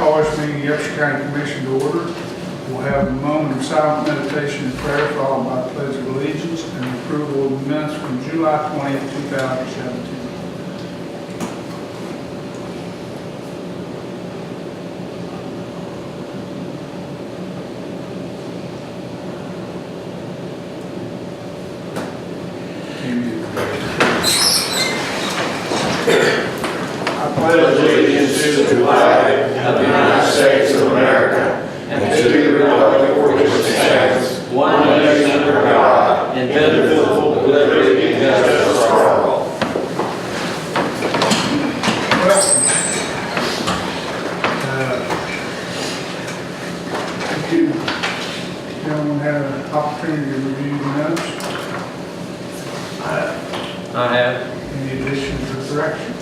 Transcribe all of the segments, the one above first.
call this meeting of the Upshur County Commission to order. We'll have a moment of silent meditation and prayer followed by the Pledge of Allegiance and the approval of the minutes from July 20th, 2017. I pledge allegiance to the flag of the United States of America and to the republic for which it stands, one nation under God, indivisible, with liberty and justice for all. If you gentlemen had an opportunity to review the notes, I have. any additions or corrections?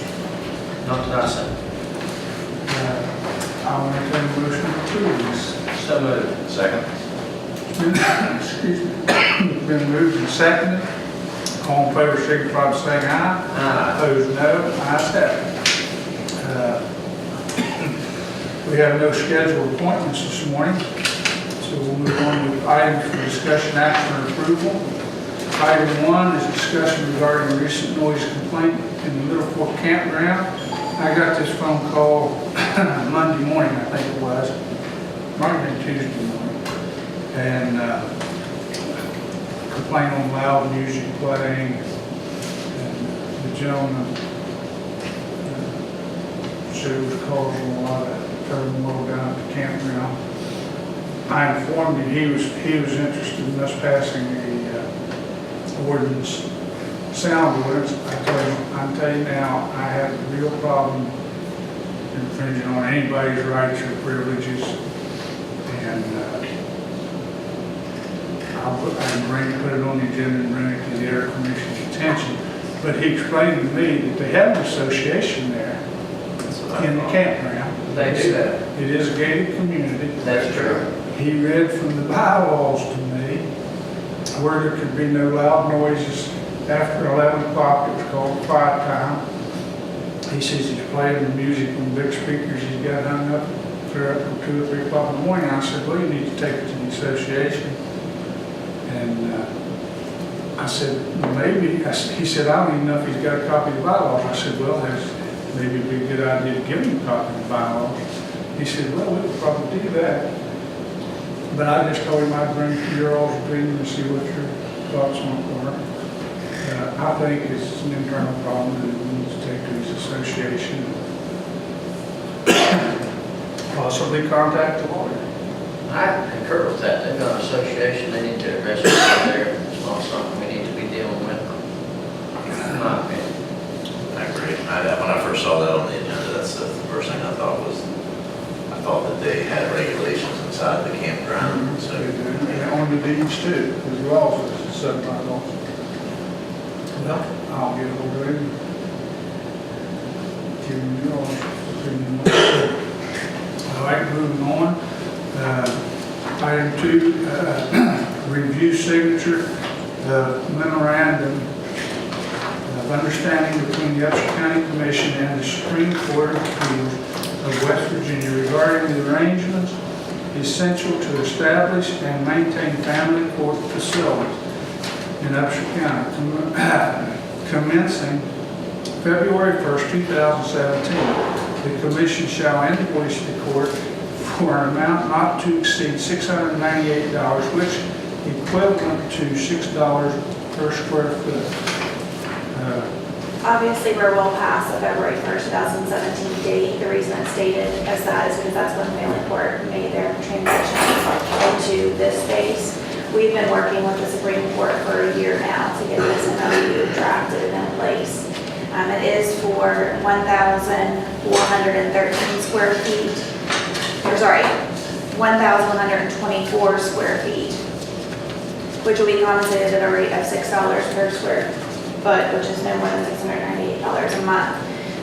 Not that I said. I'll entertain a motion to approve this. So moved. Second. Excuse me. Been moved and seconded. All in favor, signify by saying aye. Aye. Opposed, no. Ayes have it. We have no scheduled appointments this morning, so we'll move on with items for discussion, action, or approval. Item 1 is discussion regarding a recent noise complaint in the Little Fork campground. I got this phone call Monday morning, I think it was, might have been Tuesday morning, and complaint on loud music playing, and the gentleman said it was causing a lot of turmoil down at the campground. I informed him he was interested in us passing a ordinance, sound ordinance. I tell you now, I have a real problem infringing on anybody's rights or privileges, and I can put it on the agenda and bring it to the Air Commission's attention. But he explained to me that they have an association there in the campground. They do that. It is a gated community. That's true. He read from the bylaws to me where there could be no loud noises after 11 o'clock. It was called quiet time. He says he's playing the music on big speakers he's got hung up for 2 or 3 o'clock in the morning. I said, well, you need to take it to the association. And I said, well, maybe. He said, I don't even know if he's got a copy of the bylaws. I said, well, maybe it'd be a good idea to give him a copy of the bylaws. He said, well, we'll probably do that. But I just told him I'd bring it to your all's opinion and see what your thoughts on it were. I think it's an internal problem that we need to take to his association. Possibly contact the lawyer. I concur with that. They've got an association. They need to address it there. It's not something we need to be dealing with. In my opinion. I agree. When I first saw that on the agenda, that's the first thing I thought was, I thought that they had regulations inside the campground. So And on the deeds too, because the laws are set by law. Well, I'll get hold of him. Give him your opinion. All right, moving on. Item 2, review signature memorandum of understanding between the Upshur County Commission and the Supreme Court of Appeals of West Virginia regarding the arrangements essential to establish and maintain family court facilities in Upshur County, commencing February 1st, 2017. The Commission shall invoice the court for an amount not to exceed $698, which equivalent to $6 per square foot. Obviously, we're well past the February 1st, 2017 date. The reason it's stated as that is because that's when the family court made their transition into this space. We've been working with the Supreme Court for a year now to get this MOU drafted and in place. It is for 1,413 square feet, or sorry, 1,124 square feet, which will be compensated at a rate of $6 per square foot, which is no more than $698 a month.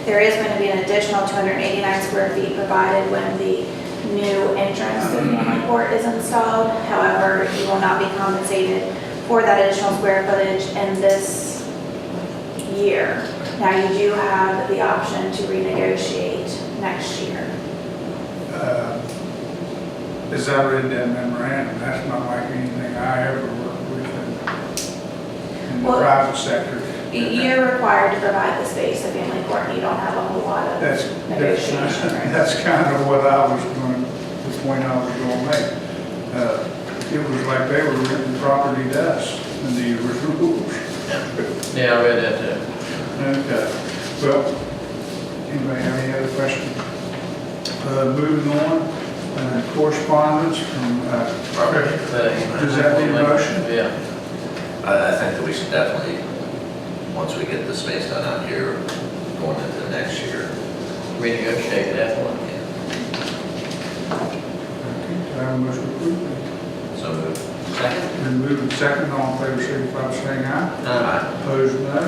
There is going to be an additional 289 square feet provided when the new entrance to the family court is installed. However, you will not be compensated for that additional square footage in this year. Now, you do have the option to renegotiate next year. as I read that memorandum, that's not like anything I ever worked with in the Well, private sector. You're required to provide the space to family court, and you don't have a whole lot of That's negotiation. Right? that's kind of what I was going, the point I was going to make. It was like they were renting property to us, and these were rules. Yeah, I read that too. Okay, well, anybody have any other questions? Moving on, correspondence from, does that need a motion? Yeah. I think that we should definitely, once we get the space done out here, going into next year. Renegotiate that one. Okay, do I have a motion to approve? So moved. Second? Been moved and seconded, all in favor, signify by saying aye. Opposed, no.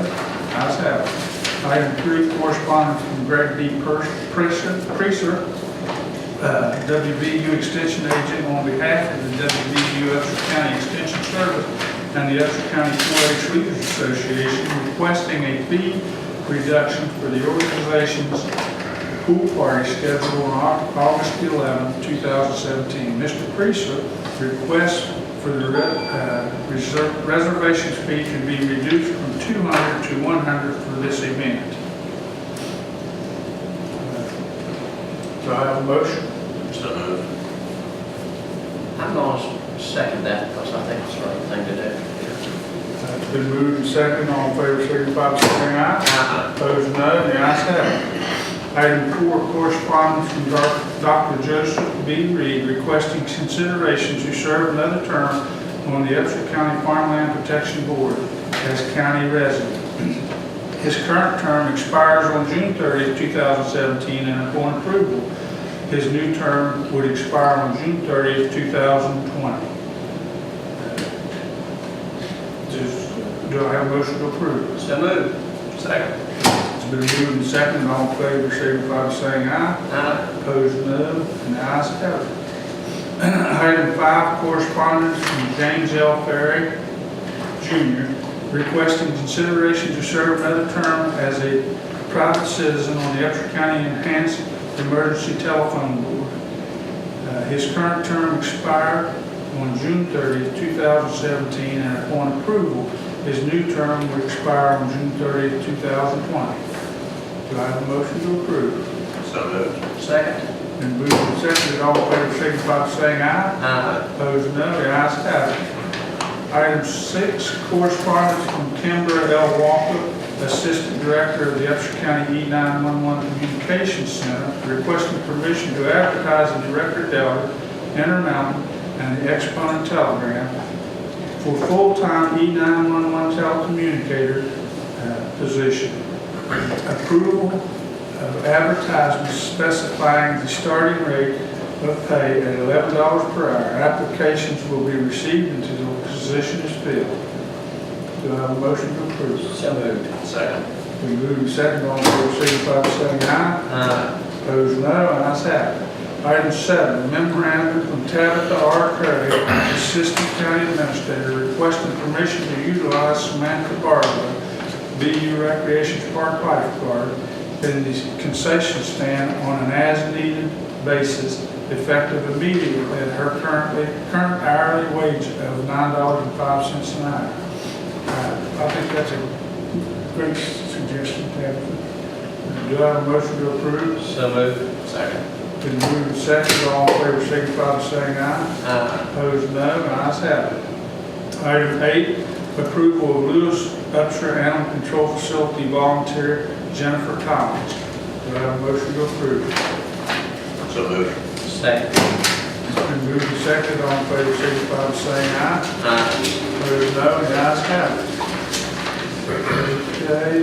Ayes have it. Item 3, correspondence from Greg D. Preaser, WVU Extension Agent on behalf of the WVU Upshur County Extension Service and the Upshur County 4-H Leaders Association requesting a fee reduction for the organization's pool party scheduled on August 11, 2017. Mr. Preaser requests for the reservations fee to be reduced from $200 to $100 for this event. Do I have a motion? So moved. I'm going to second that because I think it's the right thing to do. It's been moved and seconded, all in favor, signify by saying aye. Opposed, no. The ayes have it. Item 4, correspondence from Dr. Joseph B. Reed requesting consideration to serve another term on the Upshur County Farmland Protection Board as county resident. His current term expires on June 30, 2017, and upon approval, his new term would expire on June 30, 2020. Do I have a motion to approve? So moved. Second. It's been moved and seconded, all in favor, signify by saying aye. Opposed, no, and the ayes have it. Item 5, correspondence from James L. Ferry, Jr., requesting consideration to serve another term as a private citizen on the Upshur County Enhanced Emergency Telephone Board. His current term expired on June 30, 2017, and upon approval, his new term will expire on June 30, 2020. Do I have a motion to approve? So moved. Second? Been moved and seconded, all in favor, signify by saying aye. Opposed, no. The ayes have it. Item 6, correspondence from Kimber L. Walker, Assistant Director of the Upshur County E911 Communications Center, requesting permission to advertise in the Record Delta, Intermountain, and the Exponent Telegram for full-time E911 telecommunicator position. Approval of advertisements specifying the starting rate of pay at $11 per hour. Applications will be received until the position is filled. Do I have a motion to approve? So moved. Second. We move and second, all in favor, signify by saying aye. Opposed, no, and ayes have it. Item 7, memorandum from Tabitha R. Craig, Assistant County Administrator, requesting permission to utilize Samantha Barlow, BU Recreation Park lifeguard, in the concession stand on an as-needed basis, effective immediately at her current hourly wage of $9.05 an hour. I think that's a great suggestion, Tabitha. Do I have a motion to approve? So moved. Second. Been moved and seconded, all in favor, signify by saying aye. Opposed, no, and ayes have it. Item 8, approval of Lewis Upshur Animal Control Facility volunteer Jennifer Collins. Do I have a motion to approve? So moved. Second? It's been moved and seconded, all in favor, signify by saying aye. Opposed, no, and the ayes have it. Okay,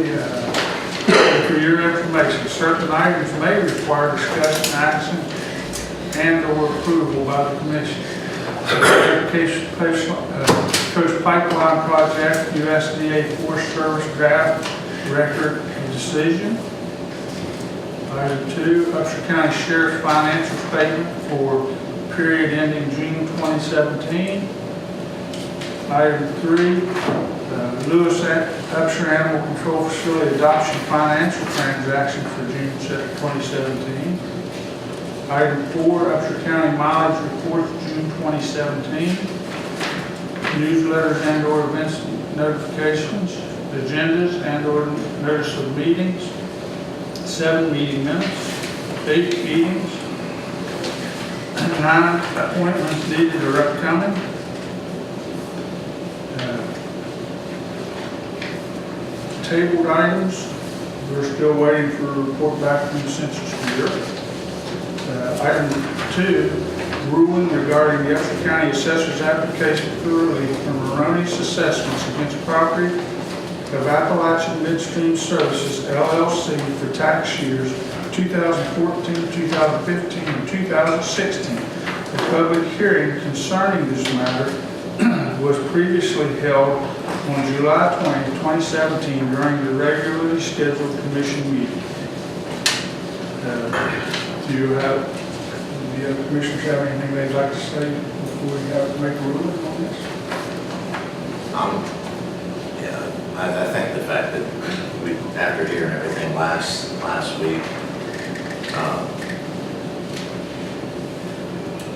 for your information, certain items may require discussion, action, and/or approval by the commission. Coast Pipeline Project, USDA Forest Service draft record of decision. Item 2, Upshur County Sheriff's financial statement for period ending June 2017. Item 3, Lewis Upshur Animal Control Facility adoption financial transaction for June 2017. Item 4, Upshur County mileage report, June 2017. Newsletters and/or events notifications, agendas and/or notice of meetings, 7 meeting minutes, 8 meetings, 9 appointments needed or upcoming. Tabled items, we're still waiting for a report back from the Census Bureau. Item 2, ruling regarding the Upshur County Assessor's application for relief from erroneous assessments against property of Appalachian Midstream Services LLC for tax years 2014, 2015, and 2016. A public hearing concerning this matter was previously held on July 20, 2017 during the regularly scheduled commission meeting. Do you have, the commissioners have anything they'd like to say before we have to make a ruling on this? Yeah, I think the fact that we, after hearing everything last week,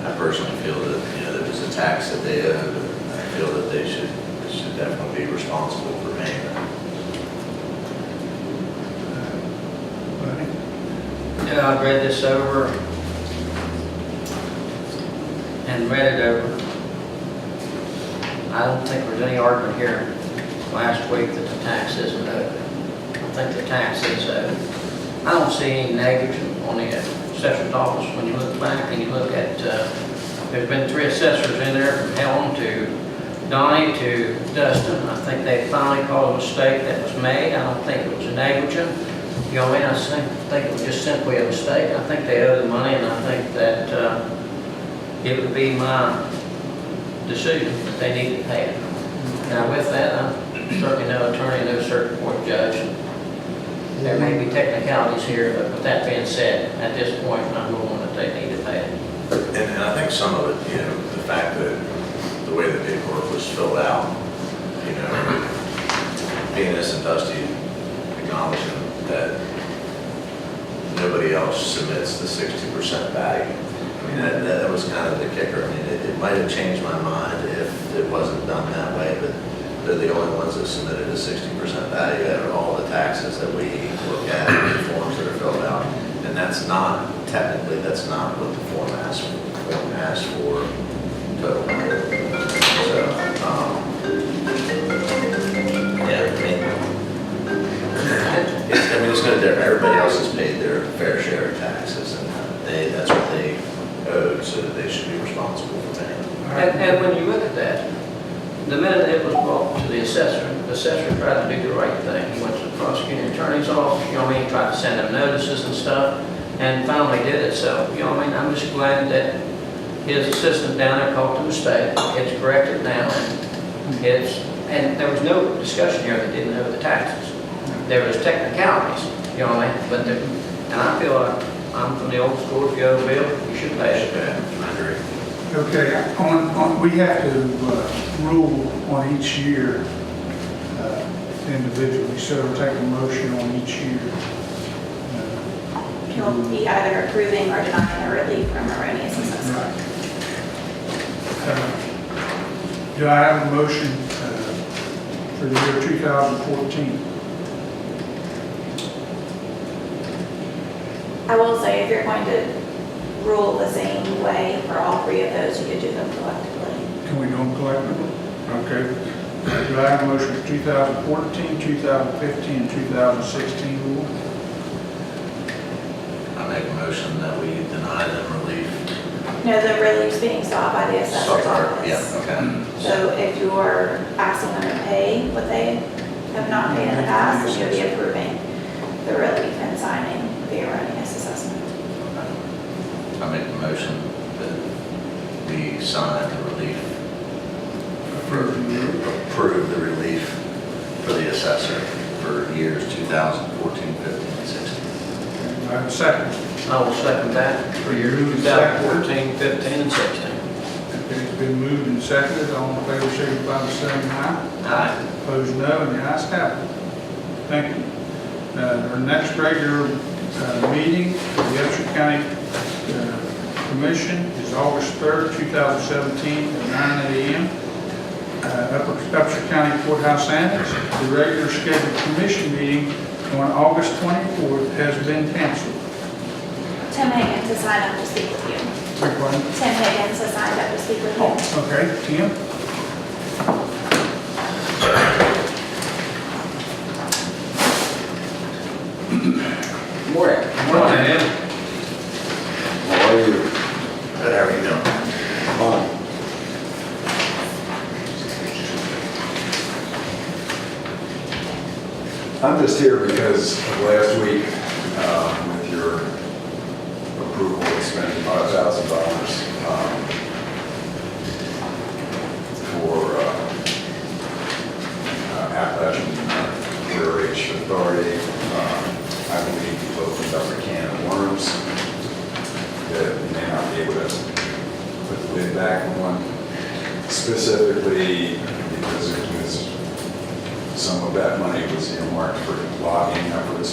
I personally feel that, there was a tax that they owed. I feel that they should definitely be responsible for paying that. Buddy? Yeah, I've read this over and read it over. I don't think there was any argument here last week that the tax isn't owed. I think the tax is owed. I don't see any negligence on the assessor's office when you look back and you look at, there's been 3 assessors in there from Helen to Donnie to Dustin. I think they finally caught a mistake that was made. I don't think it was negligent. You know what I mean? I think it was just simply a mistake. I think they owe the money, and I think that it would be my decision that they need to pay it. Now with that, I'm certainly no attorney, no circuit court judge. There may be technicalities here, but with that being said, at this point, I'm ruling that they need to pay it. And I think some of it, the fact that the way the paperwork was filled out, Venus and Dusty acknowledging that nobody else submits the 60% value. I mean, that was kind of the kicker. I mean, it might have changed my mind if it wasn't done that way, but they're the only ones that submitted a 60% value out of all the taxes that we look at, the forms that are filled out. And that's not, technically, that's not what the form asks for. The form asks for total money. So, yeah, it's no different. Everybody else has paid their fair share of taxes, and that's what they owed, so they should be responsible for paying. And when you look at that, the minute it was brought to the assessor tried to do the right thing. He went to the prosecuting attorney's office, he tried to send them notices and stuff, and finally did it. So, I'm just glad that his assistant down there caught the mistake. It's corrected now, and there was no discussion here that didn't know the taxes. There was technicalities, but and I feel like I'm from the old school. If you owe a bill, you should pay it. I agree. Okay, we have to rule on each year individually, so we'll take a motion on each year. You'll be either approving or denying a relief from erroneous assessment. Do I have a motion for the year 2014? I will say, if you're going to rule the same way for all 3 of those, you could do them collectively. Can we do them collectively? Okay. Do I have a motion for 2014, 2015, and 2016 rule? I make a motion that we deny them relief. No, the relief's being sought by the assessor's office. Yeah, okay. So if you're asking them to pay what they have not paid in the past, then you'll be approving the relief and signing the erroneous assessment. I make a motion that we sign the relief, approve the relief for the assessor for years 2014, 15, and 16. Do I have a second? I will second that for years 2014, 15, and 16. Okay, it's been moved and seconded. All in favor, signify by saying aye. Aye. Opposed, no, and the ayes have it. Thank you. Our next regular meeting, the Upshur County Commission is August 3rd, 2017 at 9 a.m. Upshur County Courthouse Annex. The regular scheduled commission meeting on August 24th has been canceled. Tim Higgins has signed up to speak with you. Beg pardon? Tim Higgins has signed up to speak with you. Oh, okay, Tim? Morning. Morning, Ed. How are you? Good, how are you doing? Fine. I'm just here because of last week, with your approval of spending $5,000 for Appalachian Career Age Authority. I believe you've opened up a can of worms that we may not be able to put the lid back on, specifically because it was, some of that money was earmarked for lobbying efforts.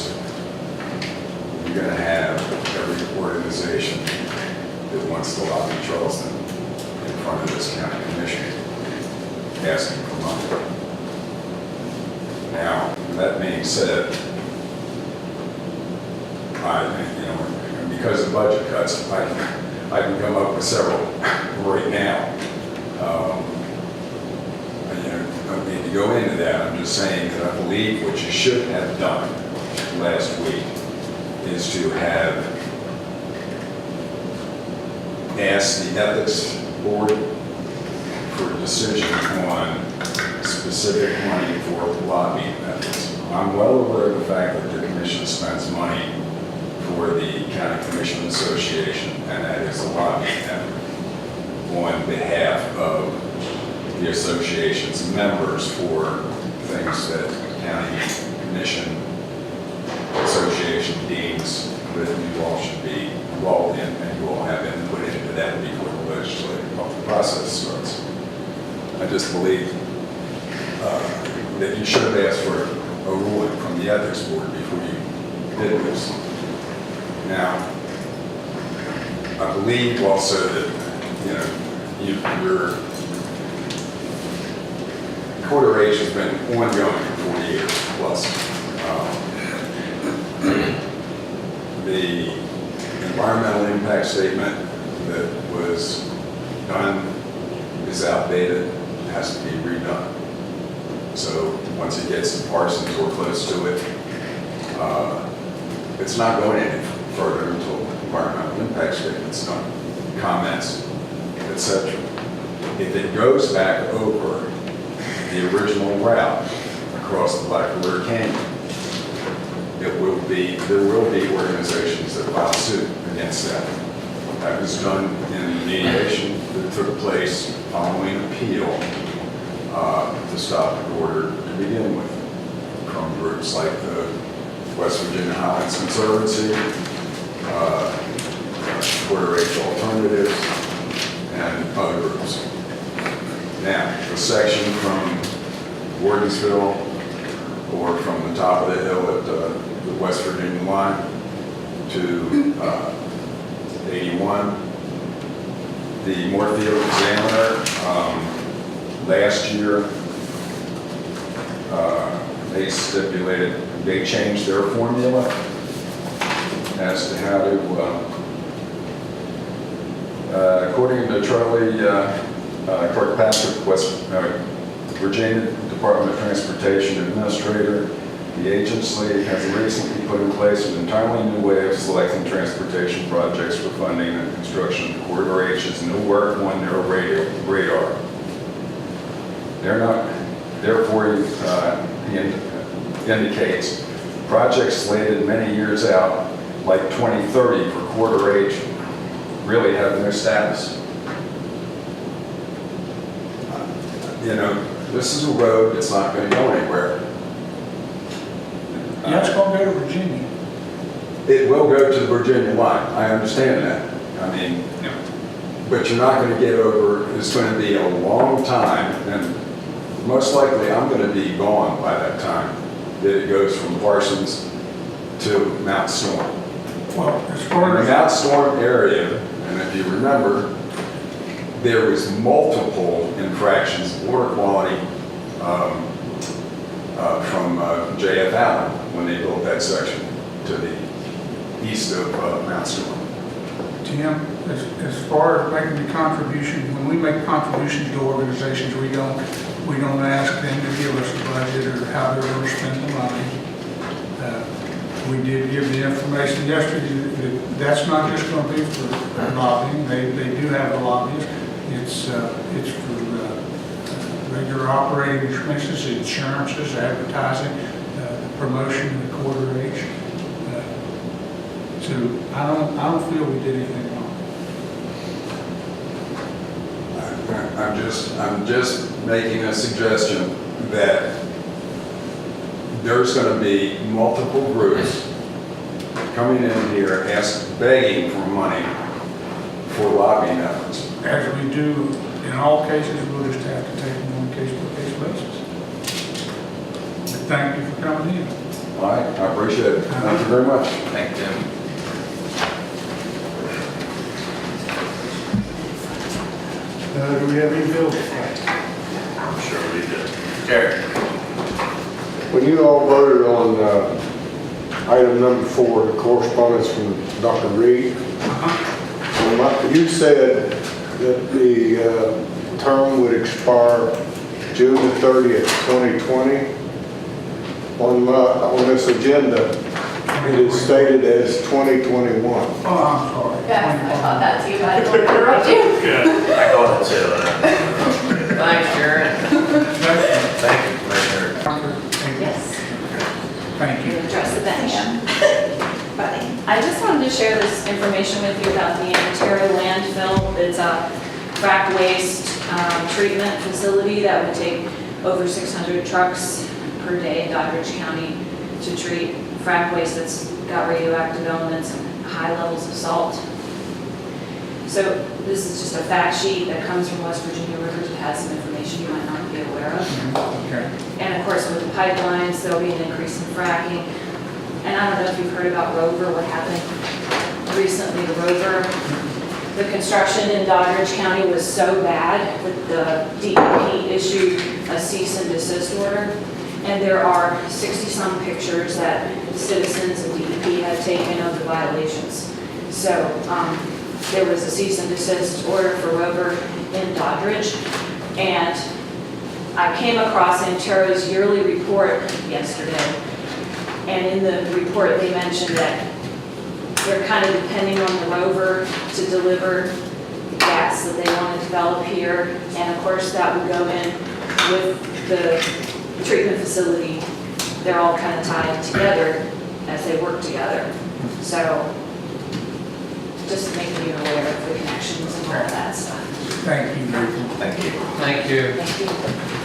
You're going to have every organization that wants to lobby Charleston in front of this county commission asking for money. Now, that being said, because of budget cuts, I can come up with several right now. I don't need to go into that. I'm just saying that I believe what you should have done last week is to have asked the ethics board for a decision on specific money for lobbying efforts. I'm well aware of the fact that the commission spends money for the County Commission Association, and that is a lobbying effort on behalf of the association's members for things that the County Commission Association deems that you all should be involved in, and you all have input into that before the legislative process starts. I just believe that you should have asked for a ruling from the ethics board before you did this. Now, I believe also that, your Quarter H has been ongoing for 40 years plus. The environmental impact statement that was done is outdated, has to be redone. So once it gets to Parsons or close to it, it's not going any further until environmental impact statement's done, comments, etc. If it goes back over the original route across the Black River Canyon, there will be organizations that file suit against that. That was done in mediation that took place following appeal to stop the order to begin with, from groups like the West Virginia Highlands Conservancy, Quarter H Alternatives, and other groups. Now, the section from Gordonsville or from the top of the hill at the West Virginia line to 81, the Moorfield Examiner last year, they stipulated, they changed their formula as to how to, according to Charlie Kirkpatrick, West Virginia Department of Transportation Administrator, the agency has recently put in place an entirely new way of selecting transportation projects for funding and construction of Quarter H's new work on their radar. They're not, therefore, he indicates projects slated many years out, like 2030 for Quarter H, really have no status. This is a road that's not going to go anywhere. Yeah, it's going to go to Virginia. It will go to the Virginia line. I understand that. But you're not going to get over, it's going to be a long time, and most likely I'm going to be gone by that time, that it goes from Parsons to Mount Storm. Well, as far In as the Mount Storm area, and if you remember, there was multiple infractions of water quality from J.F. Allen when they built that section to the east of Mount Storm. Tim, as far as making the contribution, when we make contributions to organizations, we don't ask them to give us a budget or how they're going to spend the money. We did give the information yesterday that that's not just going to be for lobbying. They do have a lobbyist. It's for regular operating expenses, insurances, advertising, promotion of the quarter H. So I don't feel we did anything wrong. I'm just making a suggestion that there's going to be multiple groups coming in here begging for money for lobbying efforts. As we do in all cases, we'll just have to take them on a case-by-case basis. But thank you for coming in. All right, I appreciate it. Thank you very much. Thank you, Tim. Do we have any bills? I'm sure we did. Terry? When you all voted on item number 4, the correspondence from Dr. Reed, you said that the term would expire June the 30th, 2020. On this agenda, it is stated as 2021. Oh, I'm sorry. Yeah, I thought that too, I didn't want to interrupt you. I caught it too. Thanks, Jared. Thank you, Commissioner. Yes. Thank you. Address the bench. Buddy. I just wanted to share this information with you about the Ontario landfill. It's a frac waste treatment facility that would take over 600 trucks per day in Doddridge County to treat frac waste that's got radioactive elements and high levels of salt. So this is just a fact sheet that comes from West Virginia Rivers. It has some information you might not be aware of. Okay. And of course, with the pipelines, there'll be an increase in fracking. And I don't know if you've heard about Rover, what happened recently to Rover. The construction in Doddridge County was so bad that the DEP issued a cease and desist order. And there are 60-some pictures that citizens and DEP have taken of the violations. So there was a cease and desist order for Rover in Doddridge. And I came across Ontario's yearly report yesterday. And in the report, they mentioned that they're kind of depending on the rover to deliver the gas that they want to develop here. And of course, that would go in with the treatment facility. They're all kind of tied together as they work together. So just making you aware of the connections and all that stuff. Thank you, Rachel. Thank you. Thank you. Thank you.